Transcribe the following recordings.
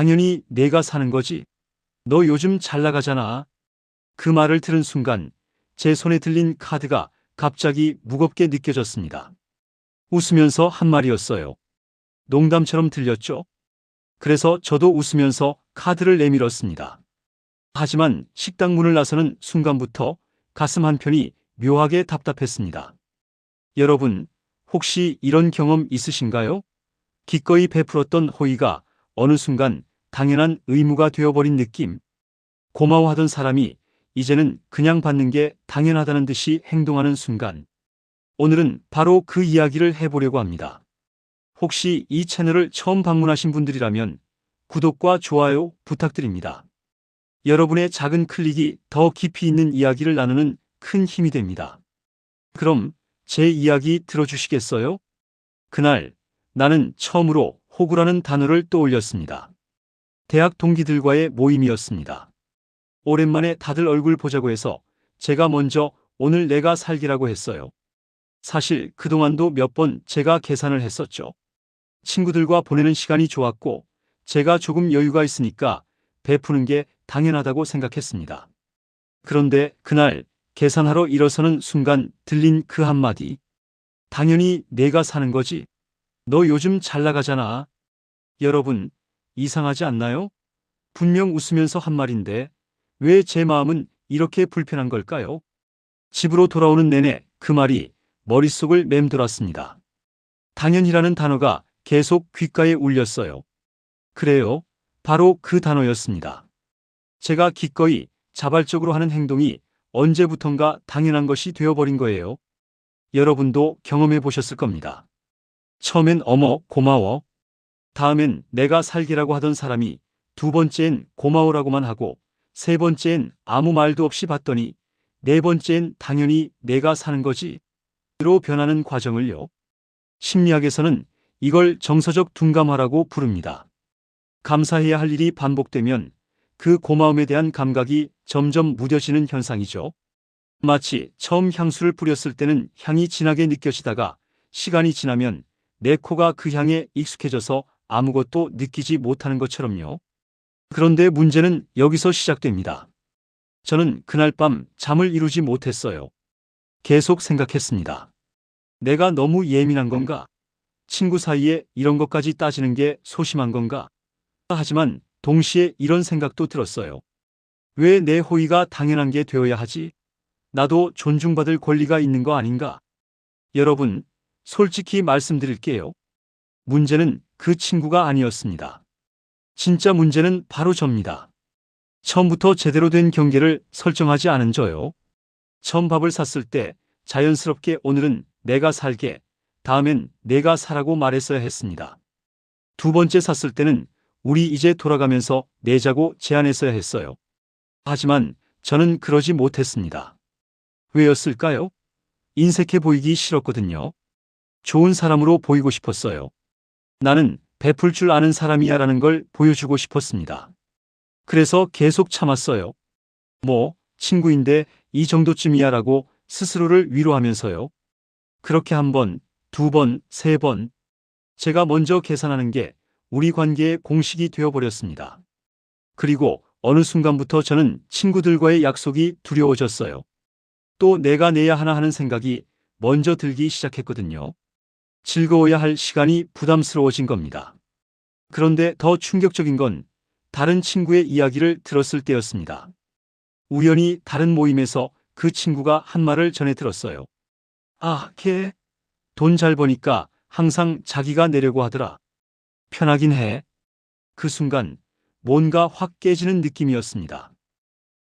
당연히 내가 사는 거지. 너 요즘 잘 나가잖아. 그 말을 들은 순간 제 손에 들린 카드가 갑자기 무겁게 느껴졌습니다. 웃으면서 한 말이었어요. 농담처럼 들렸죠? 그래서 저도 웃으면서 카드를 내밀었습니다. 하지만 식당 문을 나서는 순간부터 가슴 한편이 묘하게 답답했습니다. 여러분, 혹시 이런 경험 있으신가요? 기꺼이 베풀었던 호의가 어느 순간 당연한 의무가 되어버린 느낌. 고마워하던 사람이 이제는 그냥 받는 게 당연하다는 듯이 행동하는 순간. 오늘은 바로 그 이야기를 해보려고 합니다. 혹시 이 채널을 처음 방문하신 분들이라면 구독과 좋아요 부탁드립니다. 여러분의 작은 클릭이 더 깊이 있는 이야기를 나누는 큰 힘이 됩니다. 그럼 제 이야기 들어주시겠어요? 그날 나는 처음으로 호구라는 단어를 떠올렸습니다. 대학 동기들과의 모임이었습니다. 오랜만에 다들 얼굴 보자고 해서 제가 먼저 오늘 내가 살기라고 했어요. 사실 그동안도 몇 번 제가 계산을 했었죠. 친구들과 보내는 시간이 좋았고 제가 조금 여유가 있으니까 베푸는 게 당연하다고 생각했습니다. 그런데 그날 계산하러 일어서는 순간 들린 그 한마디. 당연히 내가 사는 거지. 너 요즘 잘 나가잖아. 여러분, 이상하지 않나요? 분명 웃으면서 한 말인데 왜 제 마음은 이렇게 불편한 걸까요? 집으로 돌아오는 내내 그 말이 머릿속을 맴돌았습니다. 당연이라는 단어가 계속 귓가에 울렸어요. 그래요. 바로 그 단어였습니다. 제가 기꺼이 자발적으로 하는 행동이 언제부턴가 당연한 것이 되어버린 거예요. 여러분도 경험해 보셨을 겁니다. 처음엔 어머, 고마워. 다음엔 내가 살기라고 하던 사람이 두 번째엔 고마워라고만 하고 세 번째엔 아무 말도 없이 받더니 네 번째엔 당연히 내가 사는 거지. 로 변하는 과정을요. 심리학에서는 이걸 정서적 둔감화라고 부릅니다. 감사해야 할 일이 반복되면 그 고마움에 대한 감각이 점점 무뎌지는 현상이죠. 마치 처음 향수를 뿌렸을 때는 향이 진하게 느껴지다가 시간이 지나면 내 코가 그 향에 익숙해져서 아무것도 느끼지 못하는 것처럼요. 그런데 문제는 여기서 시작됩니다. 저는 그날 밤 잠을 이루지 못했어요. 계속 생각했습니다. 내가 너무 예민한 건가? 친구 사이에 이런 것까지 따지는 게 소심한 건가? 하지만 동시에 이런 생각도 들었어요. 왜 내 호의가 당연한 게 되어야 하지? 나도 존중받을 권리가 있는 거 아닌가? 여러분, 솔직히 말씀드릴게요. 문제는 그 친구가 아니었습니다. 진짜 문제는 바로 접니다. 처음부터 제대로 된 경계를 설정하지 않은 저요. 처음 밥을 샀을 때 자연스럽게 오늘은 내가 살게, 다음엔 내가 사라고 말했어야 했습니다. 두 번째 샀을 때는 우리 이제 돌아가면서 내자고 제안했어야 했어요. 하지만 저는 그러지 못했습니다. 왜였을까요? 인색해 보이기 싫었거든요. 좋은 사람으로 보이고 싶었어요. 나는 베풀 줄 아는 사람이야 라는 걸 보여주고 싶었습니다. 그래서 계속 참았어요. 뭐, 친구인데 이 정도쯤이야 라고 스스로를 위로하면서요. 그렇게 한 번, 두 번, 세 번. 제가 먼저 계산하는 게 우리 관계의 공식이 되어버렸습니다. 그리고 어느 순간부터 저는 친구들과의 약속이 두려워졌어요. 또 내가 내야 하나 하는 생각이 먼저 들기 시작했거든요. 즐거워야 할 시간이 부담스러워진 겁니다. 그런데 더 충격적인 건 다른 친구의 이야기를 들었을 때였습니다. 우연히 다른 모임에서 그 친구가 한 말을 전해 들었어요. 아, 걔 돈 잘 버니까 항상 자기가 내려고 하더라. 편하긴 해. 그 순간 뭔가 확 깨지는 느낌이었습니다.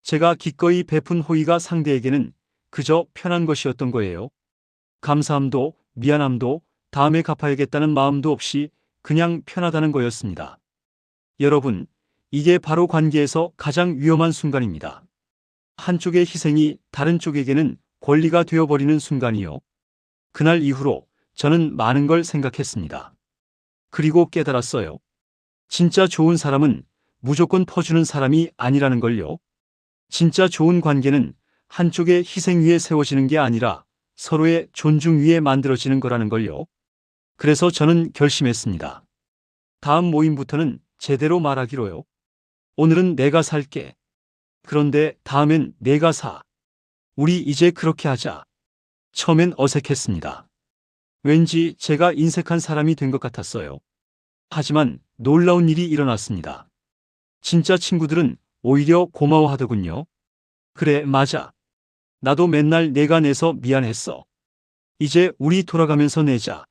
제가 기꺼이 베푼 호의가 상대에게는 그저 편한 것이었던 거예요. 감사함도 미안함도 다음에 갚아야겠다는 마음도 없이 그냥 편하다는 거였습니다. 여러분, 이게 바로 관계에서 가장 위험한 순간입니다. 한쪽의 희생이 다른 쪽에게는 권리가 되어버리는 순간이요. 그날 이후로 저는 많은 걸 생각했습니다. 그리고 깨달았어요. 진짜 좋은 사람은 무조건 퍼주는 사람이 아니라는 걸요. 진짜 좋은 관계는 한쪽의 희생 위에 세워지는 게 아니라 서로의 존중 위에 만들어지는 거라는 걸요. 그래서 저는 결심했습니다. 다음 모임부터는 제대로 말하기로요. 오늘은 내가 살게. 그런데 다음엔 내가 사. 우리 이제 그렇게 하자. 처음엔 어색했습니다. 왠지 제가 인색한 사람이 된 것 같았어요. 하지만 놀라운 일이 일어났습니다. 진짜 친구들은 오히려 고마워하더군요. 그래, 맞아. 나도 맨날 내가 내서 미안했어. 이제 우리 돌아가면서 내자.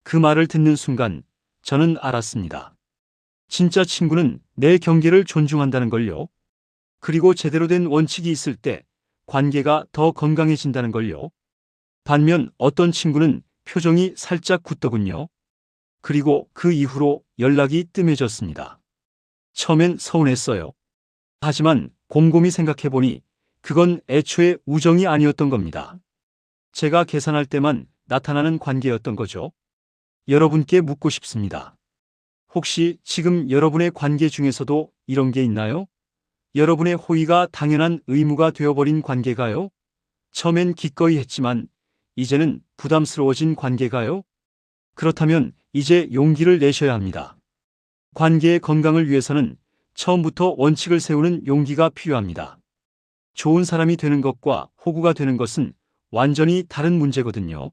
그 말을 듣는 순간 저는 알았습니다. 진짜 친구는 내 경계를 존중한다는 걸요. 그리고 제대로 된 원칙이 있을 때 관계가 더 건강해진다는 걸요. 반면 어떤 친구는 표정이 살짝 굳더군요. 그리고 그 이후로 연락이 뜸해졌습니다. 처음엔 서운했어요. 하지만 곰곰이 생각해보니 그건 애초에 우정이 아니었던 겁니다. 제가 계산할 때만 나타나는 관계였던 거죠. 여러분께 묻고 싶습니다. 혹시 지금 여러분의 관계 중에서도 이런 게 있나요? 여러분의 호의가 당연한 의무가 되어버린 관계가요? 처음엔 기꺼이 했지만 이제는 부담스러워진 관계가요? 그렇다면 이제 용기를 내셔야 합니다. 관계의 건강을 위해서는 처음부터 원칙을 세우는 용기가 필요합니다. 좋은 사람이 되는 것과 호구가 되는 것은 완전히 다른 문제거든요.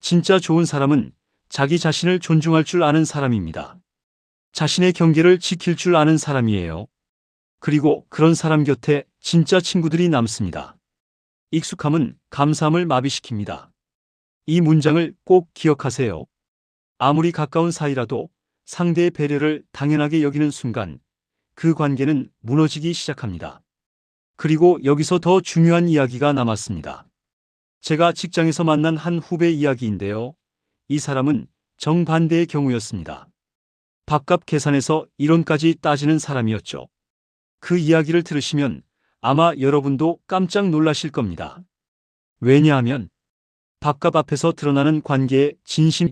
진짜 좋은 사람은 자기 자신을 존중할 줄 아는 사람입니다. 자신의 경계를 지킬 줄 아는 사람이에요. 그리고 그런 사람 곁에 진짜 친구들이 남습니다. 익숙함은 감사함을 마비시킵니다. 이 문장을 꼭 기억하세요. 아무리 가까운 사이라도 상대의 배려를 당연하게 여기는 순간 그 관계는 무너지기 시작합니다. 그리고 여기서 더 중요한 이야기가 남았습니다. 제가 직장에서 만난 한 후배 이야기인데요. 이 사람은 정반대의 경우였습니다. 밥값 계산에서 이론까지 따지는 사람이었죠. 그 이야기를 들으시면 아마 여러분도 깜짝 놀라실 겁니다. 왜냐하면 밥값 앞에서 드러나는 관계의 진심,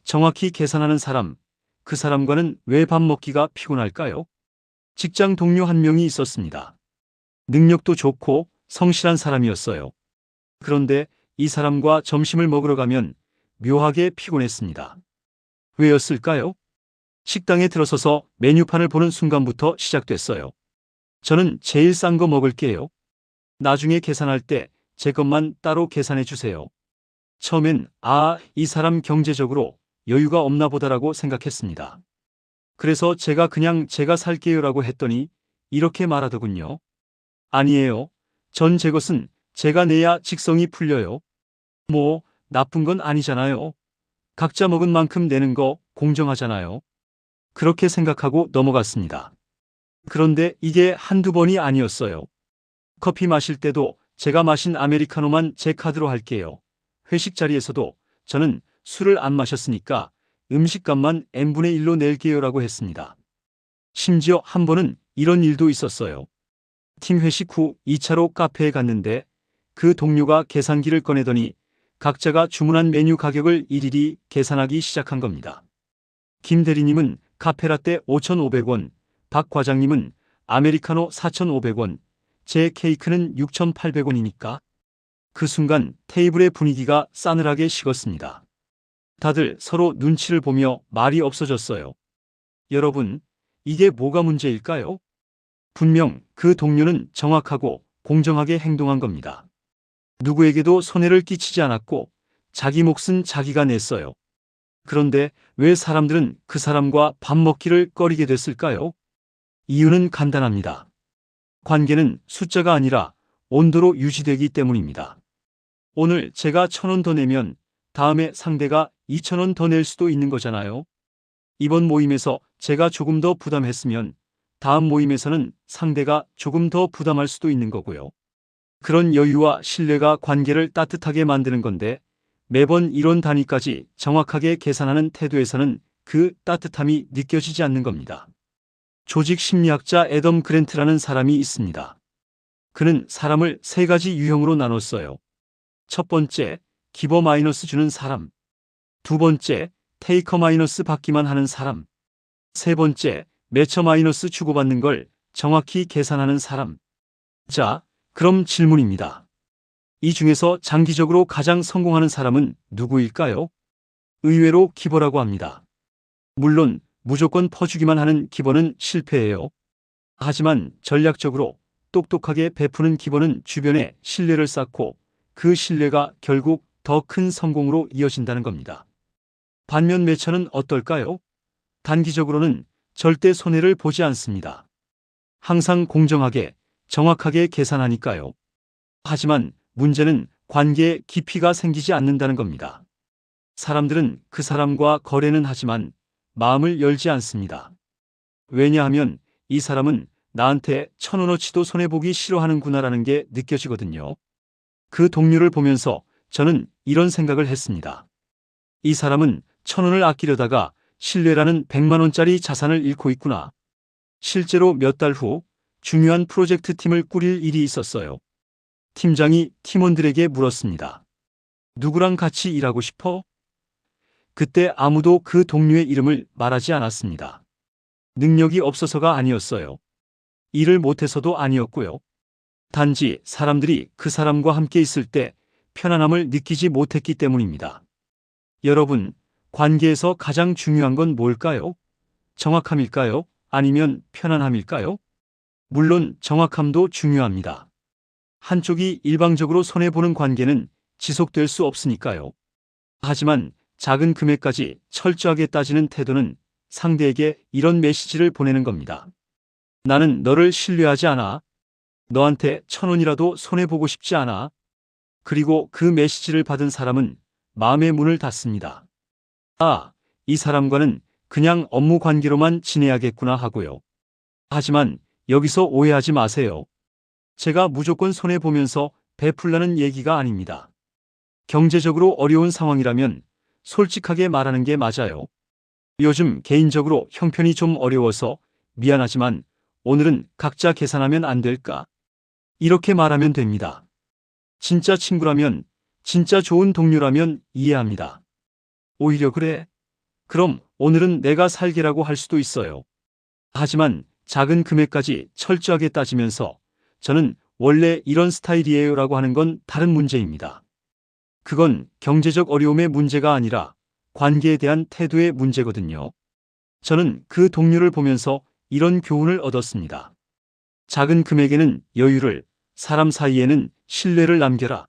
정확히 계산하는 사람, 그 사람과는 왜 밥 먹기가 피곤할까요? 직장 동료 한 명이 있었습니다. 능력도 좋고 성실한 사람이었어요. 그런데 이 사람과 점심을 먹으러 가면 묘하게 피곤했습니다. 왜였을까요? 식당에 들어서서 메뉴판을 보는 순간부터 시작됐어요. 저는 제일 싼 거 먹을게요. 나중에 계산할 때 제 것만 따로 계산해 주세요. 처음엔 이 사람 경제적으로 여유가 없나 보다라고 생각했습니다. 그래서 제가 그냥 제가 살게요라고 했더니 이렇게 말하더군요. 아니에요. 전 제 것은 제가 내야 직성이 풀려요. 뭐 나쁜 건 아니잖아요. 각자 먹은 만큼 내는 거 공정하잖아요. 그렇게 생각하고 넘어갔습니다. 그런데 이게 한두 번이 아니었어요. 커피 마실 때도 제가 마신 아메리카노만 제 카드로 할게요. 회식 자리에서도 저는 술을 안 마셨으니까 음식값만 n분의 1로 낼게요라고 했습니다. 심지어 한 번은 이런 일도 있었어요. 팀 회식 후 2차로 카페에 갔는데 그 동료가 계산기를 꺼내더니 각자가 주문한 메뉴 가격을 일일이 계산하기 시작한 겁니다. 김 대리님은 카페라떼 5,500원, 박 과장님은 아메리카노 4,500원, 제 케이크는 6,800원이니까. 그 순간 테이블의 분위기가 싸늘하게 식었습니다. 다들 서로 눈치를 보며 말이 없어졌어요. 여러분, 이게 뭐가 문제일까요? 분명 그 동료는 정확하고 공정하게 행동한 겁니다. 누구에게도 손해를 끼치지 않았고 자기 몫은 자기가 냈어요. 그런데 왜 사람들은 그 사람과 밥 먹기를 꺼리게 됐을까요? 이유는 간단합니다. 관계는 숫자가 아니라 온도로 유지되기 때문입니다. 오늘 제가 1,000원 더 내면 다음에 상대가 2,000원 더 낼 수도 있는 거잖아요. 이번 모임에서 제가 조금 더 부담했으면 다음 모임에서는 상대가 조금 더 부담할 수도 있는 거고요. 그런 여유와 신뢰가 관계를 따뜻하게 만드는 건데 매번 이론 단위까지 정확하게 계산하는 태도에서는 그 따뜻함이 느껴지지 않는 겁니다. 조직 심리학자 애덤 그랜트라는 사람이 있습니다. 그는 사람을 3가지 유형으로 나눴어요. 첫 번째, 기버 마이너스 주는 사람. 두 번째, 테이커 마이너스 받기만 하는 사람. 세 번째, 매처 마이너스 주고받는 걸 정확히 계산하는 사람. 자, 그럼 질문입니다. 이 중에서 장기적으로 가장 성공하는 사람은 누구일까요? 의외로 기버라고 합니다. 물론 무조건 퍼주기만 하는 기본은 실패예요. 하지만 전략적으로 똑똑하게 베푸는 기본은 주변에 신뢰를 쌓고 그 신뢰가 결국 더 큰 성공으로 이어진다는 겁니다. 반면 매처는 어떨까요? 단기적으로는 절대 손해를 보지 않습니다. 항상 공정하게, 정확하게 계산하니까요. 하지만 문제는 관계에 깊이가 생기지 않는다는 겁니다. 사람들은 그 사람과 거래는 하지만 마음을 열지 않습니다. 왜냐하면 이 사람은 나한테 1,000원어치도 손해보기 싫어하는구나라는 게 느껴지거든요. 그 동료를 보면서 저는 이런 생각을 했습니다. 이 사람은 1,000원을 아끼려다가 신뢰라는 100만 원짜리 자산을 잃고 있구나. 실제로 몇 달 후 중요한 프로젝트 팀을 꾸릴 일이 있었어요. 팀장이 팀원들에게 물었습니다. 누구랑 같이 일하고 싶어? 그때 아무도 그 동료의 이름을 말하지 않았습니다. 능력이 없어서가 아니었어요. 일을 못해서도 아니었고요. 단지 사람들이 그 사람과 함께 있을 때 편안함을 느끼지 못했기 때문입니다. 여러분, 관계에서 가장 중요한 건 뭘까요? 정확함일까요? 아니면 편안함일까요? 물론 정확함도 중요합니다. 한쪽이 일방적으로 손해보는 관계는 지속될 수 없으니까요. 하지만 작은 금액까지 철저하게 따지는 태도는 상대에게 이런 메시지를 보내는 겁니다. 나는 너를 신뢰하지 않아. 너한테 1,000원이라도 손해보고 싶지 않아. 그리고 그 메시지를 받은 사람은 마음의 문을 닫습니다. 아, 이 사람과는 그냥 업무 관계로만 지내야겠구나 하고요. 하지만 여기서 오해하지 마세요. 제가 무조건 손해보면서 베풀라는 얘기가 아닙니다. 경제적으로 어려운 상황이라면 솔직하게 말하는 게 맞아요. 요즘 개인적으로 형편이 좀 어려워서 미안하지만 오늘은 각자 계산하면 안 될까? 이렇게 말하면 됩니다. 진짜 친구라면, 진짜 좋은 동료라면 이해합니다. 오히려 그래? 그럼 오늘은 내가 살게라고 할 수도 있어요. 하지만 작은 금액까지 철저하게 따지면서 저는 원래 이런 스타일이에요라고 하는 건 다른 문제입니다. 그건 경제적 어려움의 문제가 아니라 관계에 대한 태도의 문제거든요. 저는 그 동료를 보면서 이런 교훈을 얻었습니다. 작은 금액에는 여유를, 사람 사이에는 신뢰를 남겨라.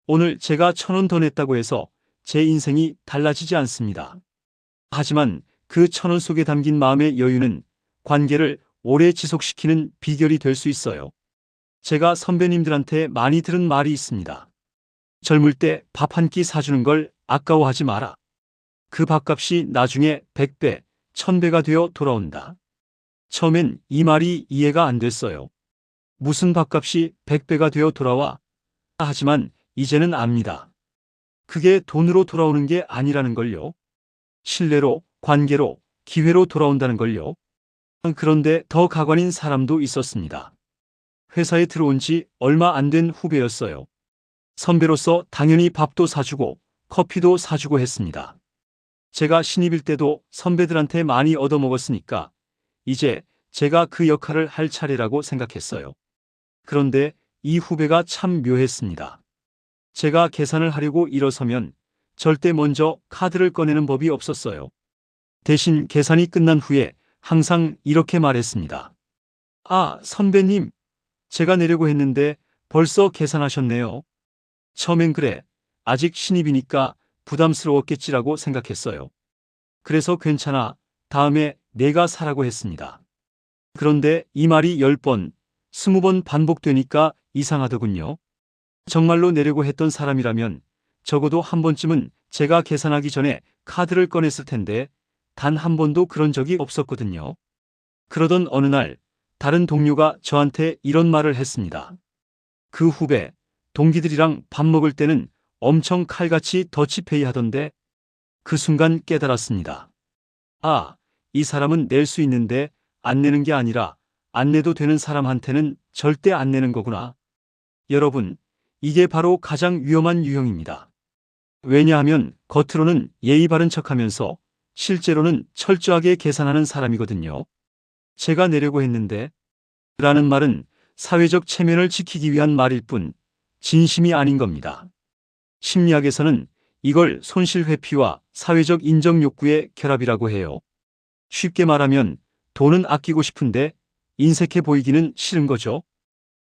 오늘 제가 1,000원 더 냈다고 해서 제 인생이 달라지지 않습니다. 하지만 그 1,000원 속에 담긴 마음의 여유는 관계를 오래 지속시키는 비결이 될 수 있어요. 제가 선배님들한테 많이 들은 말이 있습니다. 젊을 때 밥 한 끼 사주는 걸 아까워하지 마라. 그 밥값이 나중에 100배, 1000배가 되어 돌아온다. 처음엔 이 말이 이해가 안 됐어요. 무슨 밥값이 100배가 되어 돌아와? 하지만 이제는 압니다. 그게 돈으로 돌아오는 게 아니라는 걸요. 신뢰로, 관계로, 기회로 돌아온다는 걸요. 그런데 더 가관인 사람도 있었습니다. 회사에 들어온 지 얼마 안 된 후배였어요. 선배로서 당연히 밥도 사주고 커피도 사주고 했습니다. 제가 신입일 때도 선배들한테 많이 얻어먹었으니까 이제 제가 그 역할을 할 차례라고 생각했어요. 그런데 이 후배가 참 묘했습니다. 제가 계산을 하려고 일어서면 절대 먼저 카드를 꺼내는 법이 없었어요. 대신 계산이 끝난 후에 항상 이렇게 말했습니다. 아, 선배님, 제가 내려고 했는데 벌써 계산하셨네요. 처음엔 그래, 아직 신입이니까 부담스러웠겠지라고 생각했어요. 그래서 괜찮아, 다음에 내가 사라고 했습니다. 그런데 이 말이 10번, 20번 반복되니까 이상하더군요. 정말로 내려고 했던 사람이라면 적어도 한 번쯤은 제가 계산하기 전에 카드를 꺼냈을 텐데 단 한 번도 그런 적이 없었거든요. 그러던 어느 날 다른 동료가 저한테 이런 말을 했습니다. 그 후배, 동기들이랑 밥 먹을 때는 엄청 칼같이 더치페이 하던데. 그 순간 깨달았습니다. 아, 이 사람은 낼 수 있는데 안 내는 게 아니라 안 내도 되는 사람한테는 절대 안 내는 거구나. 여러분, 이게 바로 가장 위험한 유형입니다. 왜냐하면 겉으로는 예의 바른 척하면서 실제로는 철저하게 계산하는 사람이거든요. 제가 내려고 했는데 라는 말은 사회적 체면을 지키기 위한 말일 뿐 진심이 아닌 겁니다. 심리학에서는 이걸 손실 회피와 사회적 인정 욕구의 결합이라고 해요. 쉽게 말하면 돈은 아끼고 싶은데 인색해 보이기는 싫은 거죠.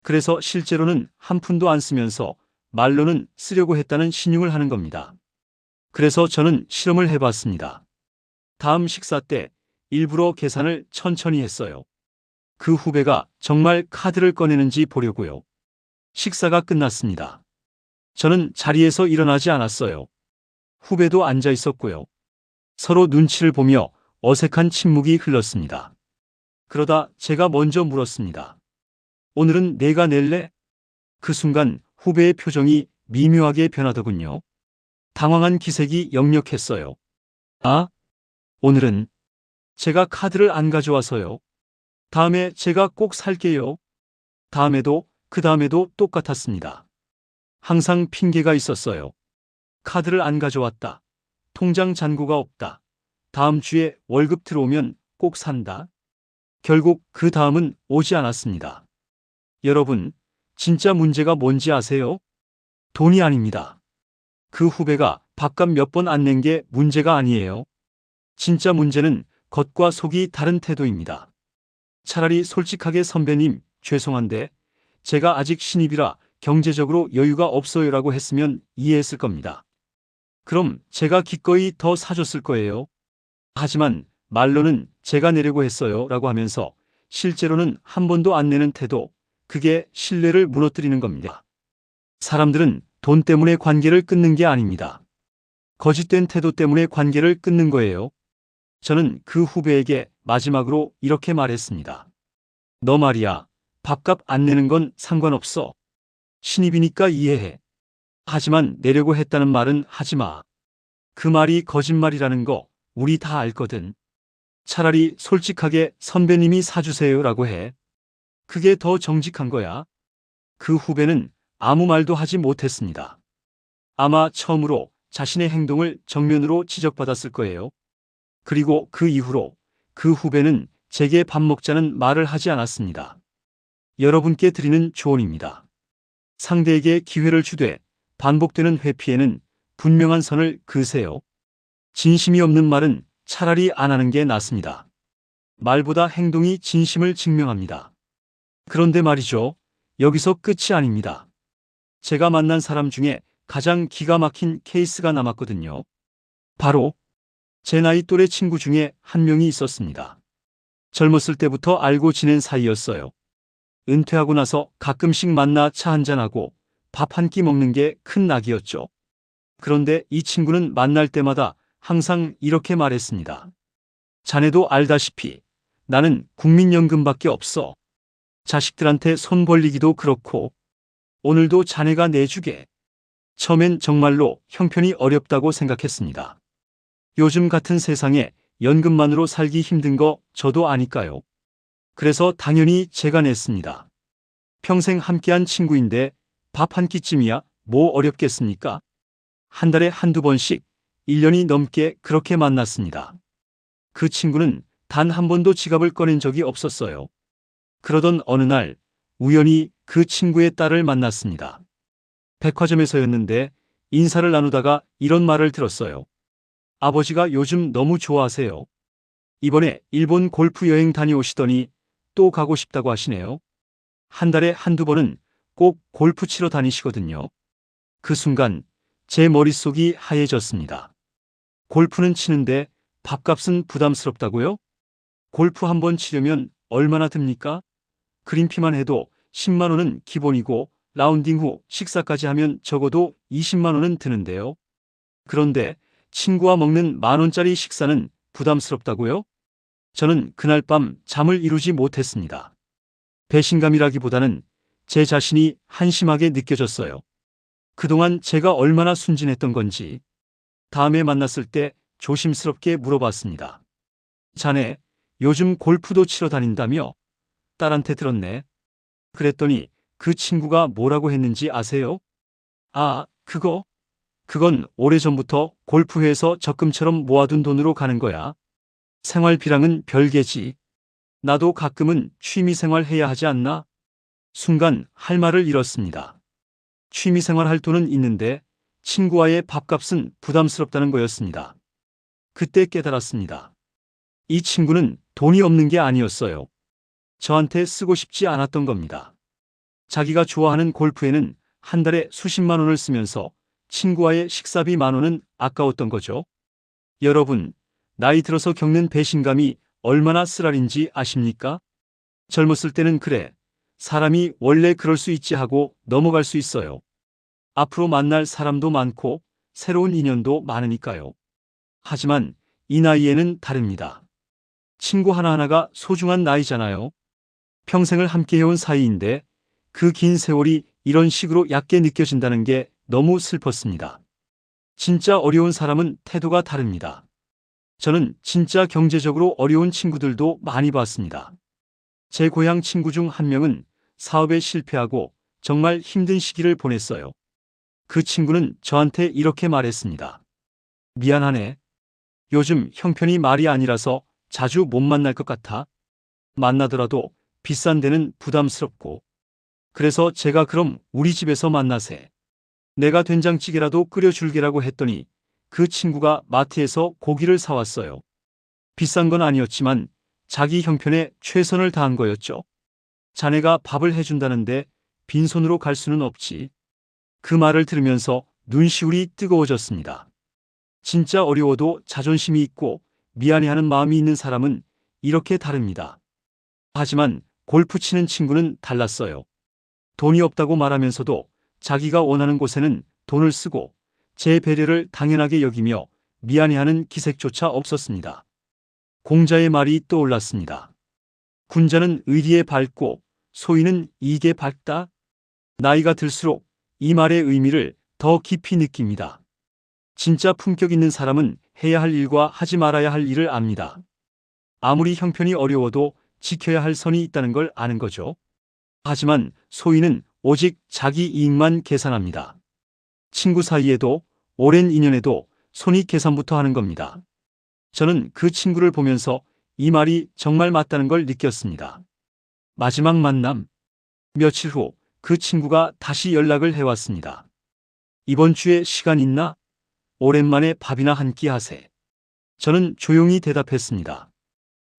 그래서 실제로는 한 푼도 안 쓰면서 말로는 쓰려고 했다는 신용을 하는 겁니다. 그래서 저는 실험을 해봤습니다. 다음 식사 때 일부러 계산을 천천히 했어요. 그 후배가 정말 카드를 꺼내는지 보려고요. 식사가 끝났습니다. 저는 자리에서 일어나지 않았어요. 후배도 앉아 있었고요. 서로 눈치를 보며 어색한 침묵이 흘렀습니다. 그러다 제가 먼저 물었습니다. 오늘은 내가 낼래? 그 순간 후배의 표정이 미묘하게 변하더군요. 당황한 기색이 역력했어요. 아, 오늘은 제가 카드를 안 가져와서요. 다음에 제가 꼭 살게요. 다음에도 그 다음에도 똑같았습니다. 항상 핑계가 있었어요. 카드를 안 가져왔다. 통장 잔고가 없다. 다음 주에 월급 들어오면 꼭 산다. 결국 그 다음은 오지 않았습니다. 여러분, 진짜 문제가 뭔지 아세요? 돈이 아닙니다. 그 후배가 밥값 몇 번 안 낸 게 문제가 아니에요. 진짜 문제는 겉과 속이 다른 태도입니다. 차라리 솔직하게 선배님, 죄송한데 제가 아직 신입이라 경제적으로 여유가 없어요라고 했으면 이해했을 겁니다. 그럼 제가 기꺼이 더 사줬을 거예요. 하지만 말로는 제가 내려고 했어요 라고 하면서 실제로는 한 번도 안 내는 태도, 그게 신뢰를 무너뜨리는 겁니다. 사람들은 돈 때문에 관계를 끊는 게 아닙니다. 거짓된 태도 때문에 관계를 끊는 거예요. 저는 그 후배에게 마지막으로 이렇게 말했습니다. 너 말이야, 밥값 안 내는 건 상관없어. 신입이니까 이해해. 하지만 내려고 했다는 말은 하지 마. 그 말이 거짓말이라는 거 우리 다 알거든. 차라리 솔직하게 선배님이 사주세요라고 해. 그게 더 정직한 거야. 그 후배는 아무 말도 하지 못했습니다. 아마 처음으로 자신의 행동을 정면으로 지적받았을 거예요. 그리고 그 이후로 그 후배는 제게 밥 먹자는 말을 하지 않았습니다. 여러분께 드리는 조언입니다. 상대에게 기회를 주되 반복되는 회피에는 분명한 선을 그으세요. 진심이 없는 말은 차라리 안 하는 게 낫습니다. 말보다 행동이 진심을 증명합니다. 그런데 말이죠. 여기서 끝이 아닙니다. 제가 만난 사람 중에 가장 기가 막힌 케이스가 남았거든요. 바로 제 나이 또래 친구 중에 한 명이 있었습니다. 젊었을 때부터 알고 지낸 사이였어요. 은퇴하고 나서 가끔씩 만나 차 한잔하고 밥 한 끼 먹는 게 큰 낙이었죠. 그런데 이 친구는 만날 때마다 항상 이렇게 말했습니다. 자네도 알다시피 나는 국민연금밖에 없어. 자식들한테 손 벌리기도 그렇고 오늘도 자네가 내주게. 처음엔 정말로 형편이 어렵다고 생각했습니다. 요즘 같은 세상에 연금만으로 살기 힘든 거 저도 아니까요. 그래서 당연히 제가 냈습니다. 평생 함께한 친구인데 밥 한 끼쯤이야 뭐 어렵겠습니까? 한 달에 한두 번씩 1년이 넘게 그렇게 만났습니다. 그 친구는 단 한 번도 지갑을 꺼낸 적이 없었어요. 그러던 어느 날 우연히 그 친구의 딸을 만났습니다. 백화점에서였는데 인사를 나누다가 이런 말을 들었어요. 아버지가 요즘 너무 좋아하세요. 이번에 일본 골프 여행 다녀오시더니 또 가고 싶다고 하시네요. 한 달에 한두 번은 꼭 골프 치러 다니시거든요. 그 순간 제 머릿속이 하얘졌습니다. 골프는 치는데 밥값은 부담스럽다고요? 골프 한 번 치려면 얼마나 듭니까? 그린피만 해도 10만 원은 기본이고 라운딩 후 식사까지 하면 적어도 20만 원은 드는데요. 그런데 친구와 먹는 10,000원짜리 식사는 부담스럽다고요? 저는 그날 밤 잠을 이루지 못했습니다. 배신감이라기보다는 제 자신이 한심하게 느껴졌어요. 그동안 제가 얼마나 순진했던 건지. 다음에 만났을 때 조심스럽게 물어봤습니다. 자네, 요즘 골프도 치러 다닌다며? 딸한테 들었네. 그랬더니 그 친구가 뭐라고 했는지 아세요? 아, 그건 오래전부터 골프회에서 적금처럼 모아둔 돈으로 가는 거야. 생활비랑은 별개지. 나도 가끔은 취미생활 해야 하지 않나? 순간 할 말을 잃었습니다. 취미생활 할 돈은 있는데 친구와의 밥값은 부담스럽다는 거였습니다. 그때 깨달았습니다. 이 친구는 돈이 없는 게 아니었어요. 저한테 쓰고 싶지 않았던 겁니다. 자기가 좋아하는 골프에는 한 달에 수십만 원을 쓰면서 친구와의 식사비 10,000원은 아까웠던 거죠. 여러분, 나이 들어서 겪는 배신감이 얼마나 쓰라린지 아십니까? 젊었을 때는 그래, 사람이 원래 그럴 수 있지 하고 넘어갈 수 있어요. 앞으로 만날 사람도 많고 새로운 인연도 많으니까요. 하지만 이 나이에는 다릅니다. 친구 하나하나가 소중한 나이잖아요. 평생을 함께 해온 사이인데 그 긴 세월이 이런 식으로 얕게 느껴진다는 게 너무 슬펐습니다. 진짜 어려운 사람은 태도가 다릅니다. 저는 진짜 경제적으로 어려운 친구들도 많이 봤습니다. 제 고향 친구 중 한 명은 사업에 실패하고 정말 힘든 시기를 보냈어요. 그 친구는 저한테 이렇게 말했습니다. 미안하네. 요즘 형편이 말이 아니라서 자주 못 만날 것 같아. 만나더라도 비싼 데는 부담스럽고. 그래서 제가 그럼 우리 집에서 만나세. 내가 된장찌개라도 끓여줄게라고 했더니 그 친구가 마트에서 고기를 사왔어요. 비싼 건 아니었지만 자기 형편에 최선을 다한 거였죠. 자네가 밥을 해준다는데 빈손으로 갈 수는 없지. 그 말을 들으면서 눈시울이 뜨거워졌습니다. 진짜 어려워도 자존심이 있고 미안해하는 마음이 있는 사람은 이렇게 다릅니다. 하지만 골프 치는 친구는 달랐어요. 돈이 없다고 말하면서도 자기가 원하는 곳에는 돈을 쓰고 제 배려를 당연하게 여기며 미안해하는 기색조차 없었습니다. 공자의 말이 떠올랐습니다. 군자는 의리에 밝고 소인은 이익에 밝다. 나이가 들수록 이 말의 의미를 더 깊이 느낍니다. 진짜 품격 있는 사람은 해야 할 일과 하지 말아야 할 일을 압니다. 아무리 형편이 어려워도 지켜야 할 선이 있다는 걸 아는 거죠. 하지만 소인은 오직 자기 이익만 계산합니다. 친구 사이에도 오랜 인연에도 손익계산부터 하는 겁니다. 저는 그 친구를 보면서 이 말이 정말 맞다는 걸 느꼈습니다. 마지막 만남. 며칠 후 그 친구가 다시 연락을 해왔습니다. 이번 주에 시간 있나? 오랜만에 밥이나 한 끼 하세. 저는 조용히 대답했습니다.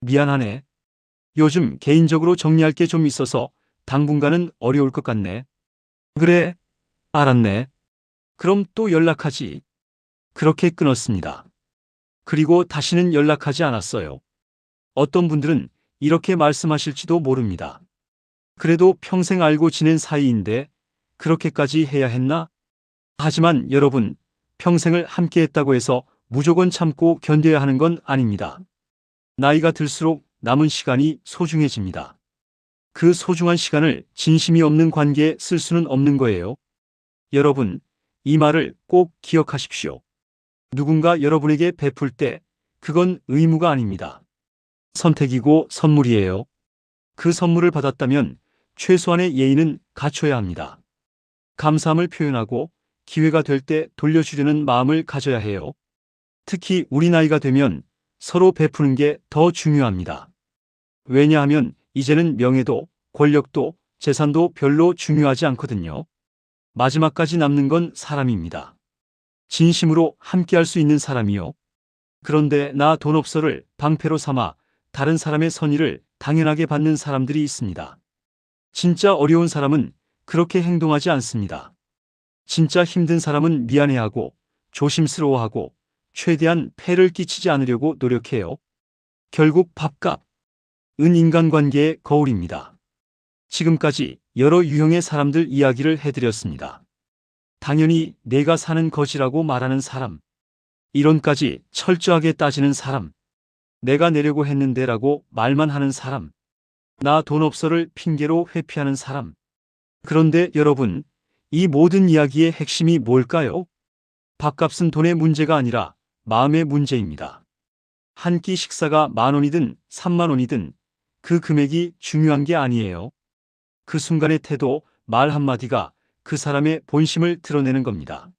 미안하네. 요즘 개인적으로 정리할 게 좀 있어서 당분간은 어려울 것 같네. 그래, 알았네. 그럼 또 연락하지. 그렇게 끊었습니다. 그리고 다시는 연락하지 않았어요. 어떤 분들은 이렇게 말씀하실지도 모릅니다. 그래도 평생 알고 지낸 사이인데 그렇게까지 해야 했나? 하지만 여러분, 평생을 함께 했다고 해서 무조건 참고 견뎌야 하는 건 아닙니다. 나이가 들수록 남은 시간이 소중해집니다. 그 소중한 시간을 진심이 없는 관계에 쓸 수는 없는 거예요. 여러분, 이 말을 꼭 기억하십시오. 누군가 여러분에게 베풀 때 그건 의무가 아닙니다. 선택이고 선물이에요. 그 선물을 받았다면 최소한의 예의는 갖춰야 합니다. 감사함을 표현하고 기회가 될 때 돌려주려는 마음을 가져야 해요. 특히 우리 나이가 되면 서로 베푸는 게 더 중요합니다. 왜냐하면 이제는 명예도 권력도 재산도 별로 중요하지 않거든요. 마지막까지 남는 건 사람입니다. 진심으로 함께할 수 있는 사람이요. 그런데 나 돈 없어를 방패로 삼아 다른 사람의 선의를 당연하게 받는 사람들이 있습니다. 진짜 어려운 사람은 그렇게 행동하지 않습니다. 진짜 힘든 사람은 미안해하고 조심스러워하고 최대한 폐를 끼치지 않으려고 노력해요. 결국 밥값, 은 인간관계의 거울입니다. 지금까지 여러 유형의 사람들 이야기를 해드렸습니다. 당연히 내가 사는 것이라고 말하는 사람, 이론까지 철저하게 따지는 사람, 내가 내려고 했는데 라고 말만 하는 사람, 나 돈 없어를 핑계로 회피하는 사람. 그런데 여러분, 이 모든 이야기의 핵심이 뭘까요? 밥값은 돈의 문제가 아니라 마음의 문제입니다. 한 끼 식사가 10,000원이든 30,000원이든 그 금액이 중요한 게 아니에요. 그 순간의 태도, 말 한마디가 그 사람의 본심을 드러내는 겁니다.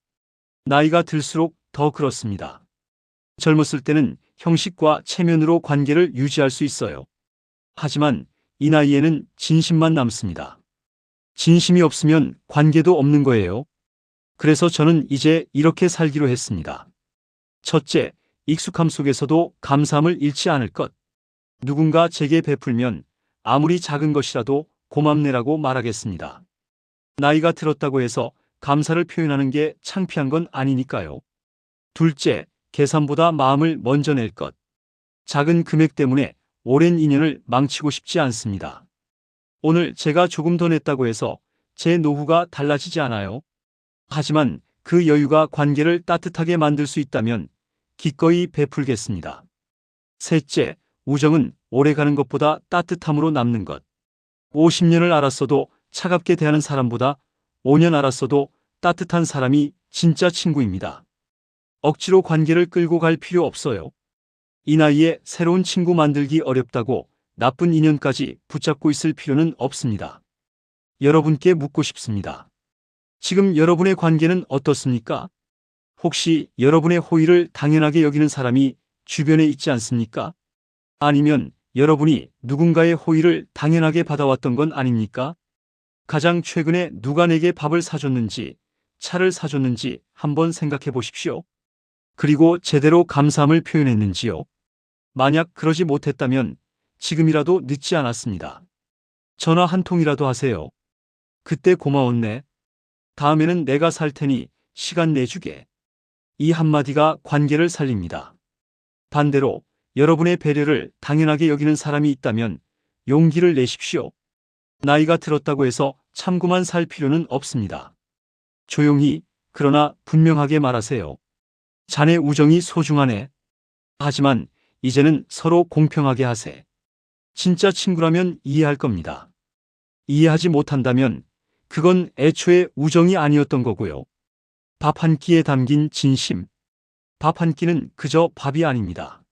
나이가 들수록 더 그렇습니다. 젊었을 때는 형식과 체면으로 관계를 유지할 수 있어요. 하지만 이 나이에는 진심만 남습니다. 진심이 없으면 관계도 없는 거예요. 그래서 저는 이제 이렇게 살기로 했습니다. 첫째, 익숙함 속에서도 감사함을 잃지 않을 것. 누군가 제게 베풀면 아무리 작은 것이라도 고맙네라고 말하겠습니다. 나이가 들었다고 해서 감사를 표현하는 게 창피한 건 아니니까요. 둘째, 계산보다 마음을 먼저 낼 것. 작은 금액 때문에 오랜 인연을 망치고 싶지 않습니다. 오늘 제가 조금 더 냈다고 해서 제 노후가 달라지지 않아요. 하지만 그 여유가 관계를 따뜻하게 만들 수 있다면 기꺼이 베풀겠습니다. 셋째, 우정은 오래가는 것보다 따뜻함으로 남는 것. 50년을 알았어도 차갑게 대하는 사람보다 5년 알았어도 따뜻한 사람이 진짜 친구입니다. 억지로 관계를 끌고 갈 필요 없어요. 이 나이에 새로운 친구 만들기 어렵다고 나쁜 인연까지 붙잡고 있을 필요는 없습니다. 여러분께 묻고 싶습니다. 지금 여러분의 관계는 어떻습니까? 혹시 여러분의 호의를 당연하게 여기는 사람이 주변에 있지 않습니까? 아니면 여러분이 누군가의 호의를 당연하게 받아왔던 건 아닙니까? 가장 최근에 누가 내게 밥을 사줬는지, 차를 사줬는지 한번 생각해 보십시오. 그리고 제대로 감사함을 표현했는지요. 만약 그러지 못했다면 지금이라도 늦지 않았습니다. 전화 한 통이라도 하세요. 그때 고마웠네. 다음에는 내가 살 테니 시간 내주게. 이 한마디가 관계를 살립니다. 반대로 여러분의 배려를 당연하게 여기는 사람이 있다면 용기를 내십시오. 나이가 들었다고 해서 참고만 살 필요는 없습니다. 조용히 그러나 분명하게 말하세요. 자네 우정이 소중하네. 하지만 이제는 서로 공평하게 하세. 진짜 친구라면 이해할 겁니다. 이해하지 못한다면 그건 애초에 우정이 아니었던 거고요. 밥 한 끼에 담긴 진심. 밥 한 끼는 그저 밥이 아닙니다.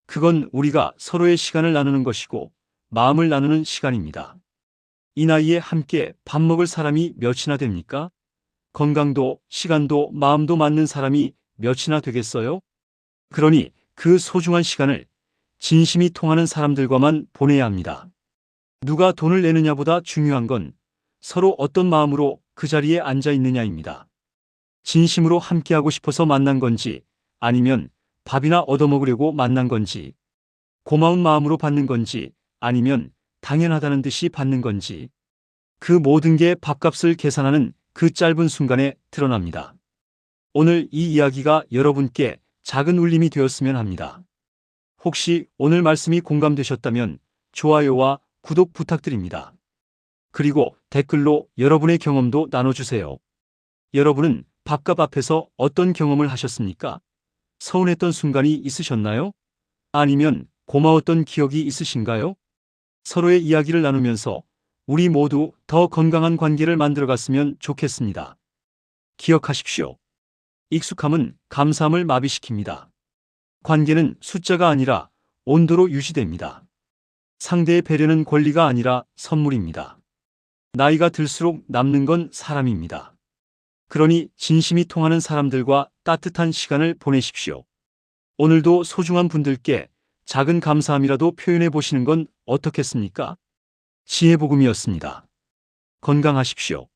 그건 우리가 서로의 시간을 나누는 것이고 마음을 나누는 시간입니다. 이 나이에 함께 밥 먹을 사람이 몇이나 됩니까? 건강도 시간도 마음도 맞는 사람이 몇이나 되겠어요? 그러니 그 소중한 시간을 진심이 통하는 사람들과만 보내야 합니다. 누가 돈을 내느냐보다 중요한 건 서로 어떤 마음으로 그 자리에 앉아 있느냐입니다. 진심으로 함께하고 싶어서 만난 건지 아니면 밥이나 얻어먹으려고 만난 건지, 고마운 마음으로 받는 건지 아니면 당연하다는 듯이 받는 건지, 그 모든 게 밥값을 계산하는 그 짧은 순간에 드러납니다. 오늘 이 이야기가 여러분께 작은 울림이 되었으면 합니다. 혹시 오늘 말씀이 공감되셨다면 좋아요와 구독 부탁드립니다. 그리고 댓글로 여러분의 경험도 나눠주세요. 여러분은 밥값 앞에서 어떤 경험을 하셨습니까? 서운했던 순간이 있으셨나요? 아니면 고마웠던 기억이 있으신가요? 서로의 이야기를 나누면서 우리 모두 더 건강한 관계를 만들어갔으면 좋겠습니다. 기억하십시오. 익숙함은 감사함을 마비시킵니다. 관계는 숫자가 아니라 온도로 유지됩니다. 상대의 배려는 권리가 아니라 선물입니다. 나이가 들수록 남는 건 사람입니다. 그러니 진심이 통하는 사람들과 따뜻한 시간을 보내십시오. 오늘도 소중한 분들께 작은 감사함이라도 표현해 보시는 건 어떻겠습니까? 지혜복음이었습니다. 건강하십시오.